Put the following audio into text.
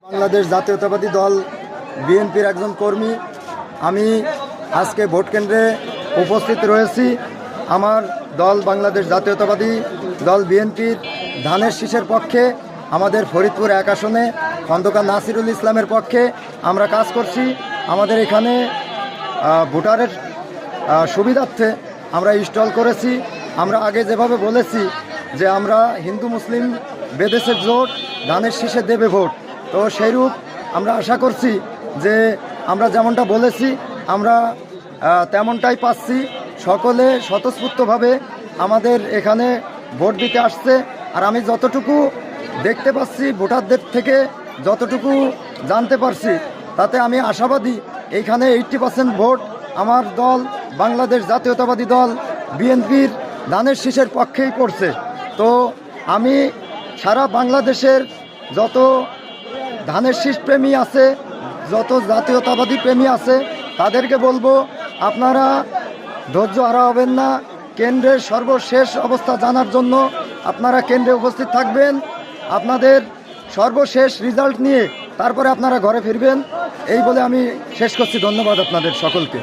বাংলাদেশ জাতীয়তাবাদী দল বিএনপির একজন কর্মী। আমি আজকে ভোট কেন্দ্রে উপস্থিত রয়েছি। আমার দল বাংলাদেশ জাতীয়তাবাদী দল বিএনপির ধানের শীষের পক্ষে, আমাদের ফরিদপুর 1 আসনে খন্দকার নাসিরুল ইসলামের পক্ষে আমরা কাজ করছি। আমাদের এখানে ভোটারের সুবিধার্থে আমরা স্টল করেছি। আমরা আগে যেভাবে বলেছি যে আমরা হিন্দু মুসলিম বেদেশে জোট, ধানের শীষে দেবে ভোট, তো সেইরূপ আমরা আশা করছি যে আমরা যেমনটা বলেছি আমরা তেমনটাই পাচ্ছি। সকলে স্বতঃস্ফূর্তভাবে আমাদের এখানে ভোট দিতে আসছে। আর আমি যতটুকু দেখতে পাচ্ছি, ভোটারদের থেকে যতটুকু জানতে পারছি, তাতে আমি আশাবাদী এইখানে 80% ভোট আমার দল বাংলাদেশ জাতীয়তাবাদী দল বিএনপির ধানের শীষের পক্ষেই পড়ছে। তো আমি সারা বাংলাদেশের যত ধানের শীষ প্রেমী আছে, যত জাতীয়তাবাদী প্রেমী আছে, তাদেরকে বলবো আপনারা ধৈর্য হারা হবেন না। কেন্দ্রের সর্বশেষ অবস্থা জানার জন্য আপনারা কেন্দ্রে উপস্থিত থাকবেন। আপনাদের সর্বশেষ রেজাল্ট নিয়ে তারপরে আপনারা ঘরে ফিরবেন। এই বলে আমি শেষ করছি। ধন্যবাদ আপনাদের সকলকে।